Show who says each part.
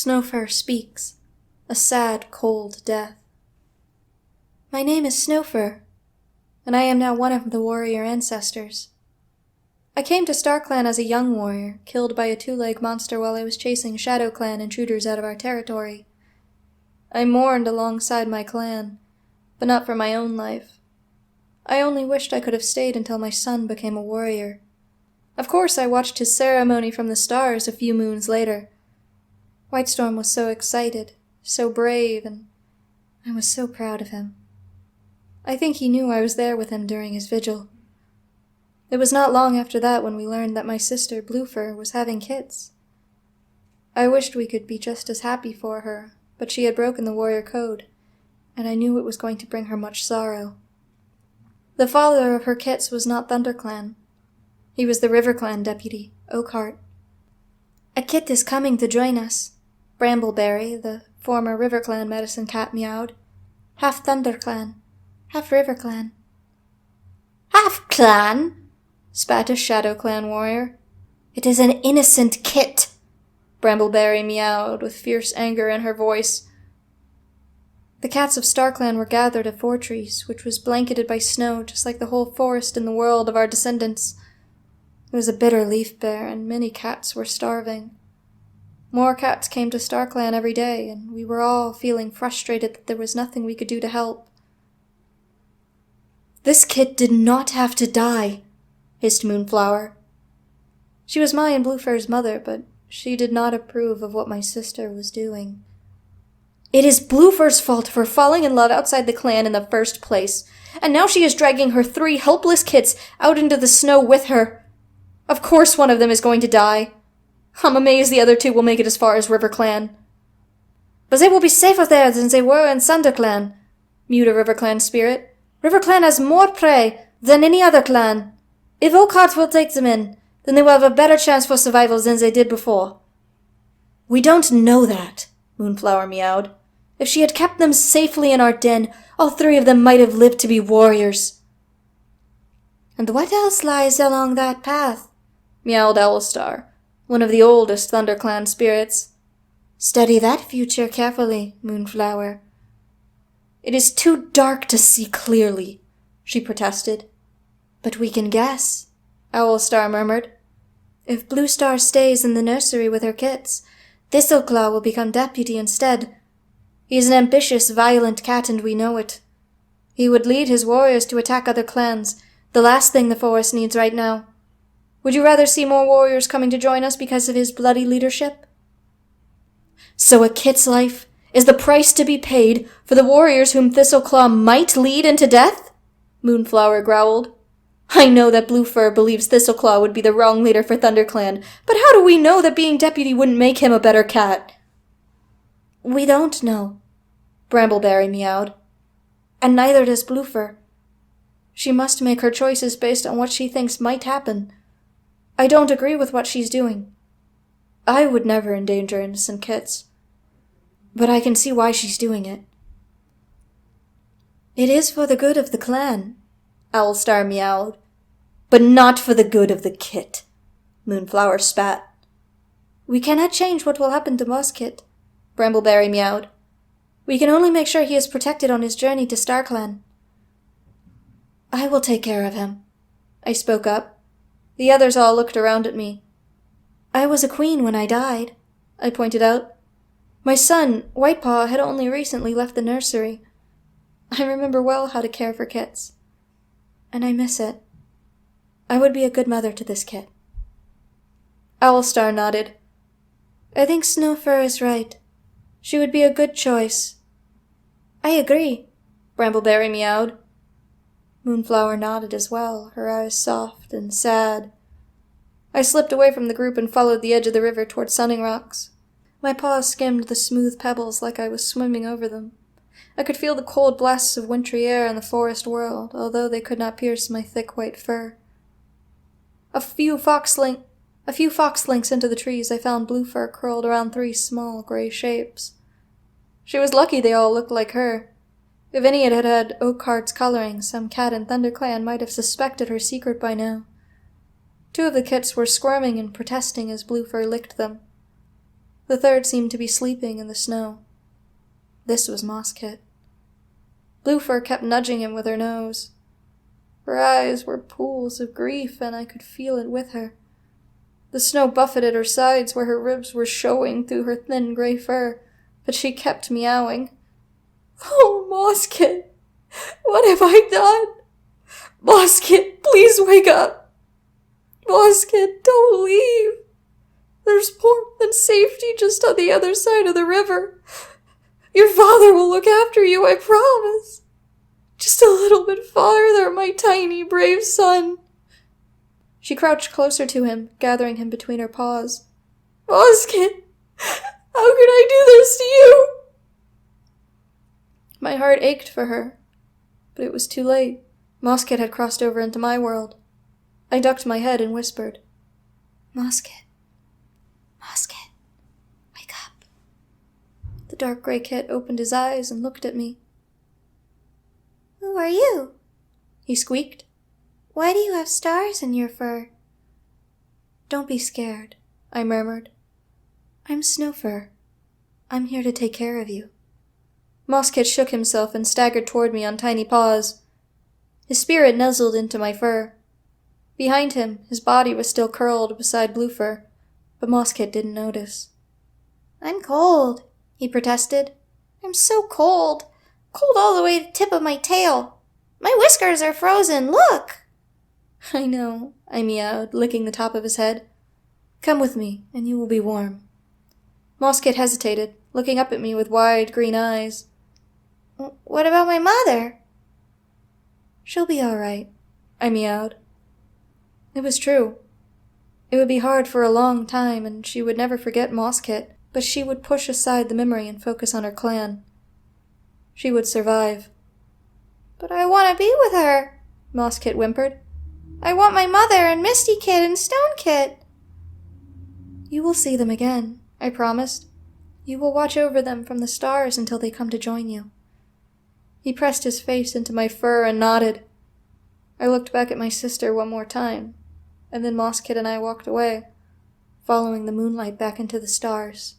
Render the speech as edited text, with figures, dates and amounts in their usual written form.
Speaker 1: Snowfur speaks, a sad, cold death. My name is Snowfur, and I am now one of the warrior ancestors. I came to StarClan as a young warrior, killed by a two-leg monster while I was chasing ShadowClan intruders out of our territory. I mourned alongside my clan, but not for my own life. I only wished I could have stayed until my son became a warrior. Of course, I watched his ceremony from the stars a few moons later. Whitestorm was so excited, so brave, and I was so proud of him. I think he knew I was there with him during his vigil. It was not long after that when we learned that my sister, Bluefur, was having kids. I wished we could be just as happy for her, but she had broken the warrior code, and I knew it was going to bring her much sorrow. The father of her kits was not ThunderClan. He was the Riverclan deputy, Oakhart. A kit is coming to join us. Brambleberry, the former Riverclan medicine cat, meowed. Half ThunderClan, half Riverclan. Half clan? Spat a ShadowClan warrior. It is an innocent kit, Brambleberry meowed with fierce anger in her voice. The cats of StarClan were gathered at Fortress, which was blanketed by snow just like the whole forest in the world of our descendants. It was a bitter leaf bare, and many cats were starving. More cats came to StarClan every day, and we were all feeling frustrated that there was nothing we could do to help. This kid did not have to die, hissed Moonflower. She was my and Bluefur's mother, but she did not approve of what my sister was doing. It is Bluefur's fault for falling in love outside the clan in the first place, and now she is dragging her 3 helpless kids out into the snow with her. Of course one of them is going to die. I'm amazed the other 2 will make it as far as Riverclan. But they will be safer there than they were in Thunderclan, mewed a Riverclan spirit. Riverclan has more prey than any other clan. If Oakhart will take them in, then they will have a better chance for survival than they did before. We don't know that, Moonflower meowed. If she had kept them safely in our den, all 3 of them might have lived to be warriors. And what else lies along that path? Meowed Owlstar, one of the oldest ThunderClan spirits. Study that future carefully, Moonflower. It is too dark to see clearly, she protested. But we can guess, Owlstar murmured. If Bluestar stays in the nursery with her kits, Thistleclaw will become deputy instead. He is an ambitious, violent cat, and we know it. He would lead his warriors to attack other clans, the last thing the forest needs right now. Would you rather see more warriors coming to join us because of his bloody leadership? So a kit's life is the price to be paid for the warriors whom Thistleclaw might lead into death? Moonflower growled. I know that Bluefur believes Thistleclaw would be the wrong leader for ThunderClan, but how do we know that being deputy wouldn't make him a better cat? We don't know, Brambleberry meowed. And neither does Bluefur. She must make her choices based on what she thinks might happen. I don't agree with what she's doing. I would never endanger innocent kits. But I can see why she's doing it. It is for the good of the clan, Owlstar meowed. But not for the good of the kit, Moonflower spat. We cannot change what will happen to Mosskit, Brambleberry meowed. We can only make sure he is protected on his journey to StarClan. I will take care of him, I spoke up. The others all looked around at me. I was a queen when I died, I pointed out. My son, Whitepaw, had only recently left the nursery. I remember well how to care for kits. And I miss it. I would be a good mother to this kit. Owlstar nodded. I think Snowfur is right. She would be a good choice. I agree, Brambleberry meowed. Moonflower nodded as well, her eyes soft and sad. I slipped away from the group and followed the edge of the river toward Sunning Rocks. My paws skimmed the smooth pebbles like I was swimming over them. I could feel the cold blasts of wintry air in the forest world, although they could not pierce my thick white fur. A few fox lengths into the trees, I found Bluefur curled around 3 small gray shapes. She was lucky they all looked like her. If any had had Oakhart's coloring, some cat in ThunderClan might have suspected her secret by now. 2 of the kits were squirming and protesting as Bluefur licked them. The third seemed to be sleeping in the snow. This was Mosskit. Bluefur kept nudging him with her nose. Her eyes were pools of grief, and I could feel it with her. The snow buffeted her sides where her ribs were showing through her thin gray fur, but she kept meowing. "Oh, Mosskit, what have I done? Mosskit, please wake up. Mosskit, don't leave. There's warmth and safety just on the other side of the river. Your father will look after you, I promise. Just a little bit farther, my tiny, brave son." She crouched closer to him, gathering him between her paws. "Mosskit, how could I do this to you?" My heart ached for her, but it was too late. Mosskit had crossed over into my world. I ducked my head and whispered, "Mosskit, Mosskit, wake up." The dark gray kit opened his eyes and looked at me. "Who are you?" he squeaked. "Why do you have stars in your fur?" "Don't be scared," I murmured. "I'm Snowfur. I'm here to take care of you." Mosskit shook himself and staggered toward me on tiny paws. His spirit nuzzled into my fur. Behind him, his body was still curled beside Bluefur, but Mosskit didn't notice. "I'm cold," he protested. "I'm so cold. Cold all the way to the tip of my tail. My whiskers are frozen, look!" "I know," I meowed, licking the top of his head. "Come with me, and you will be warm." Mosskit hesitated, looking up at me with wide green eyes. "What about my mother?" "She'll be all right," I meowed. It was true. It would be hard for a long time, and she would never forget Mosskit, but she would push aside the memory and focus on her clan. She would survive. "But I want to be with her," Mosskit whimpered. "I want my mother and Misty Kid and Stonekit." "You will see them again," I promised. "You will watch over them from the stars until they come to join you." He pressed his face into my fur and nodded. I looked back at my sister one more time, and then Mosskit and I walked away, following the moonlight back into the stars.